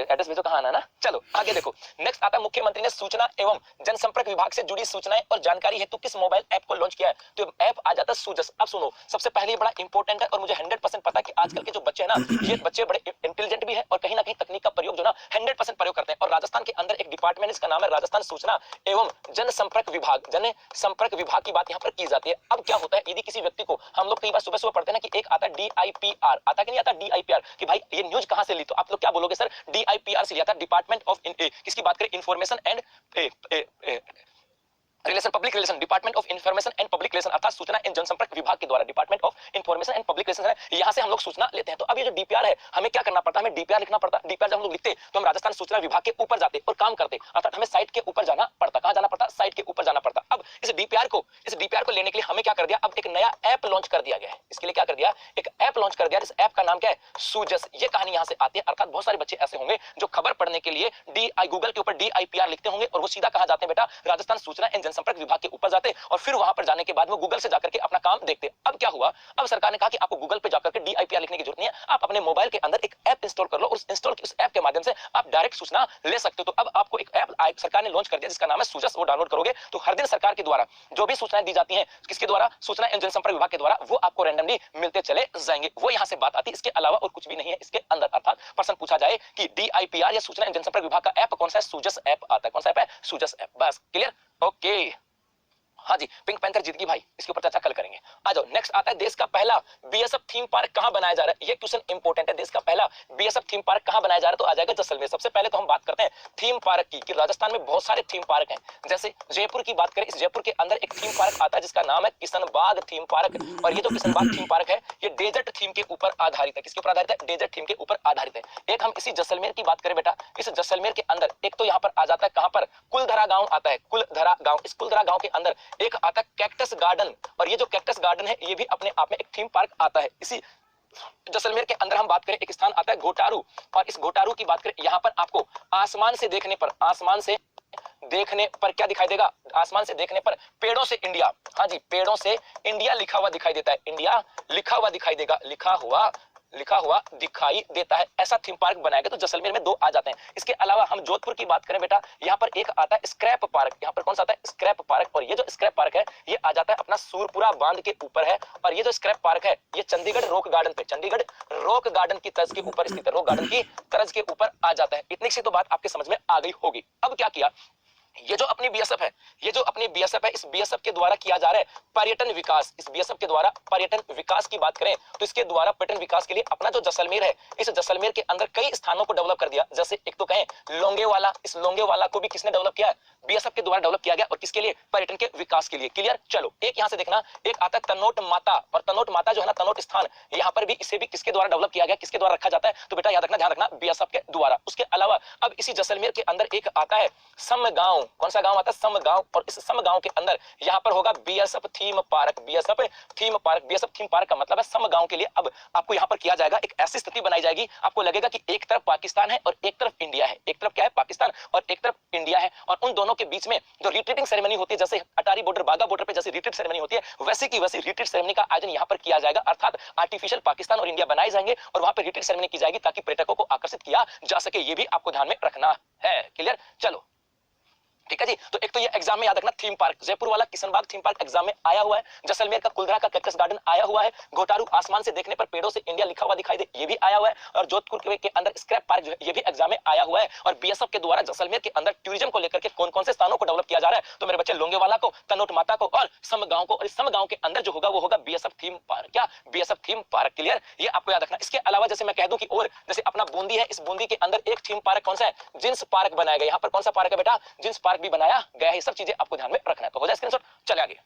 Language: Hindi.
एड्रेस भेजो, कहाँ आना ना। चलो आगे देखो, नेक्स्ट आता है मुख्यमंत्री ने सूचना एवं जनसंपर्क विभाग से जुड़ी सूचनाएं और जानकारी हेतु किस मोबाइल ऐप को लॉन्च किया है? तो ऐप आ जाता है सूजस। अब सुनो, सबसे पहले बड़ा इंपॉर्टेंट है और मुझे 100% पता है कि आजकल के जो बच्चे हैं ना, ये बच्चे बड़े इंटेलिजेंट भी है और कहीं ना कहीं तकनीक का प्रयोग जो ना 100% प्रयोग करते हैं। और राजस्थान के अंदर एक डिपार्टमेंट, इसका नाम है राजस्थान सूचना एवं जनसंपर्क विभाग, जनसंपर्क विभाग की बात यहाँ पर की जाती है। अब क्या होता है, यदि किसी व्यक्ति को, हम लोग कई बार सुबह सुबह पढ़ते हैं ना कि एक आता है DIPR, आता कि नहीं आता DIPR, कि भाई ये न्यूज कहां से ली, तो आप लोग क्या बोलोगे सर? DIPR से लिया था, डिपार्टमेंट ऑफ किसकी बात करें? Information and relation, public relation, department of information and public relation, अर्थात सूचना एवं जनसंपर्क विभाग के द्वारा department of information and public relation है, यहां से हम लोग सूचना लेते हैं। तो अब ये जो डीपीआर है, हमें क्या करना पड़ता है? हमें डीपीआर लिखना पड़ता है। डीपीआर जब हम लोग लिखते तो हम राजस्थान सूचना विभाग के ऊपर जाते और काम करते, अर्थात हमें साइट के ऊपर जाना पड़ता। कहां जाना पड़ता? साइट के ऊपर जाना पड़ता। अब इस डीपीआर को लेने के लिए हमें क्या कर दिया? अब एक नया ऐप लॉन्च कर दिया गया है। इसके लिए क्या कर दिया? एक ऐप लॉन्च कर दिया। इस ऐप का नाम क्या है? सूजस। ये कहानी यहां से आती है, अर्थात बहुत सारे बच्चे ऐसे होंगे जो खबर पढ़ने के लिए गूगल के ऊपर DIPR लिखते होंगे और वो सीधा कहां जाते हैं बेटा? राजस्थान सूचना एवं जनसंपर्क विभाग के ऊपर जाते और फिर वहां पर जाने के बाद वो गूगल से जाकर के अपना काम देखते। अब क्या हुआ? अब सरकार ने कहा कि आपको गूगल पे जाकर के DIPR लिखने की जरूरत नहीं है, आप अपने मोबाइल के अंदर एक ऐप इंस्टॉल कर लो और उस ऐप के माध्यम से आप डायरेक्ट सूचना ले सकते हो। तो अब आपको एक ऐप सरकार ने लॉन्च कर दिया जिसका नाम है सूजस। वो डाउनलोड करोगे तो हर दिन सरकार के द्वारा जो भी सूचनाएं दी जाती हैं, किसके द्वारा? सूचना एवं जनसंपर्क विभाग के द्वारा, वो आपको रैंडमली मिलते चले जाएंगे। वो यहां से बात आती है, इसके अलावा और कुछ भी नहीं है इसके अंदर। अर्थात प्रश्न पूछा जाए कि DIPR या सूचना एवं जनसंपर्क विभाग का ऐप कौन सा है? सूजस ऐप आता है। कौन सा ऐप है? सूजस ऐप। बस क्लियर? ओके, हाँ जी, पिंक पैंथर जीत गई भाई, इसके ऊपर चर्चा कल करेंगे। आ जाओ, नेक्स्ट आता है देश का पहला BSF थीम पार्क कहां बनाया जा रहा है? ये क्वेश्चन इंपॉर्टेंट है। देश का पहला BSF थीम पार्क कहां बनाया जा रहा है? तो आ जाएगा जैसलमेर। सबसे पहले तो हम बात करते हैं थीम पार्क की, कि राजस्थान में बहुत सारे थीम पार्क हैं। जैसे जयपुर की बात करें, इस जयपुर के अंदर एक थीम पार्क आता है जिसका नाम है किशनबाग थीम पार्क। और ये जो किशनबाग थीम पार्क है, ये डेजर्ट थीम के ऊपर आधारित है। किसके ऊपर आधारित है? डेजर्ट थीम के ऊपर आधारित है। एक हम इसी जैसलमेर की बात करें बेटा, इस जैसलमेर के अंदर एक तो यहाँ पर आ जाता है, कहां पर? कुलधरा गांव आता है, कुलधरा गांव। इस कुलधरा गांव के अंदर एक आता है कैक्टस गार्डन, और ये जो कैक्टस गार्डन है ये भी अपने आप में एक थीम पार्क आता है। इसी जैसलमेर के अंदर हम बात करें, एक स्थान आता है घोटारू, और इस घोटारू की बात करें, यहाँ पर आपको आसमान से देखने पर क्या दिखाई देगा? आसमान से देखने पर पेड़ों से इंडिया, हाँ जी, पेड़ों से इंडिया लिखा हुआ दिखाई देता है। इंडिया लिखा हुआ दिखाई देगा, लिखा हुआ दिखाई देता है। ऐसा थीम पार्क बनाया गया। तो जैसलमेर में 2 आ जाते हैं। इसके अलावा हम जोधपुर की बात करें बेटा, यहाँ पर एक आता है स्क्रैप पार्क। यहाँ पर कौन सा आता है? Scrap park. और ये जो स्क्रैप पार्क है ये आ जाता है अपना सूरपुरा बांध के ऊपर है। और ये जो स्क्रैप पार्क है ये चंडीगढ़ रॉक गार्डन पे, चंडीगढ़ रॉक गार्डन की तर्ज के ऊपर स्थित है, रॉक गार्डन की तर्ज के ऊपर आ जाता है। इतनी सी तो बात आपके समझ में आ गई होगी। अब क्या किया? ये जो अपनी BSF है, इस BSF के द्वारा किया जा रहा है पर्यटन विकास। इस BSF के द्वारा पर्यटन विकास की बात करें तो इसके द्वारा पर्यटन विकास के लिए अपना जो जैसलमेर है, इस जैसलमेर के अंदर कई स्थानों को डेवलप कर दिया। जैसे एक तो कहें लोंगेवाला, इस लोंगेवाला को भी किसने डेवलप किया? BSF के द्वारा डेवलप किया गया। और किसके लिए? पर्यटन के विकास के लिए। क्लियर? चलो, एक यहां से देखना, एक आता है तनोट माता, और तनोट माता जो है ना, तनोट स्थान, यहाँ पर भी इसे भी किसके द्वारा डेवलप किया गया, किसके द्वारा रखा जाता है? तो बेटा याद रखना, ध्यान रखना, BSF के द्वारा। उसके अलावा अब इसी जैसलमेर के अंदर एक आता है समगांव। कौन सा गांव आता है? समगांव। और इस समगांव के अंदर यहाँ पर होगा BSF theme park. BSF theme park का मतलब है समगांव के लिए। अब आपको यहाँ पर किया जाएगा, एक ऐसी स्थिति बनाई जाएगी, आपको लगेगा कि एक तरफ पाकिस्तान है और एक तरफ इंडिया है। एक तरफ क्या है? पाकिस्तान, और एक तरफ इंडिया है। और उन दोनों के बीच में जो रिट्रीटिंग सेरेमनी होती है, जैसे अटारी बॉर्डर, बाघा बॉर्डर पे जैसे रिट्रीट सेरेमनी होती है, वैसे की वैसी रिट्रीट सेरेमनी का आयोजन यहाँ पर किया जाएगा। अर्थात आर्टिफिशियल पाकिस्तान और इंडिया बनाए जाएंगे और वहां पर रिट्रीट सेरेमनी की जाएगी ताकि पर्यटकों को आकर्षित किया जा सके। ये भी आपको ध्यान में रखना है। क्लियर? चलो ठीक है जी। तो एक तो ये एग्जाम में याद रखना, थीम पार्क, जयपुर वाला किशनबाग थीम पार्क एग्जाम में आया हुआ है। जैसलमेर का कुलधरा का कैक्टस गार्डन आया हुआ है। घोटारू आसमान से देखने पर पेड़ों से इंडिया लिखा हुआ दिखाई दे, ये भी आया हुआ है। और जोधपुर के अंदर स्क्रैप पार्क जो है ये भी एग्जाम में आया हुआ है। और BSF के द्वारा जैसलमेर के अंदर टूरिज्म को लेकर के कौन कौन से स्थानों को डेवलप किया जा रहा है? तो मेरे बच्चे लोंगेवाला को, तनोट माता को और समगांव को। और इस समगांव के अंदर जो होगा वो होगा BSF थीम पार्क। क्या? BSF theme park. क्लियर? ये आपको याद रखना। इसके अलावा जैसे मैं कह दूं कि और जैसे अपना बूंदी है, इस बूंदी के अंदर एक थीम पार्क कौन सा है? जिन्स पार्क बनाया गया। यहाँ पर कौन सा पार्क है बेटा? जिन्स पार्क भी बनाया गया है। ये सब चीजें आपको ध्यान में रखना है। तो हो जाए स्क्रीनशॉट, चले आगे।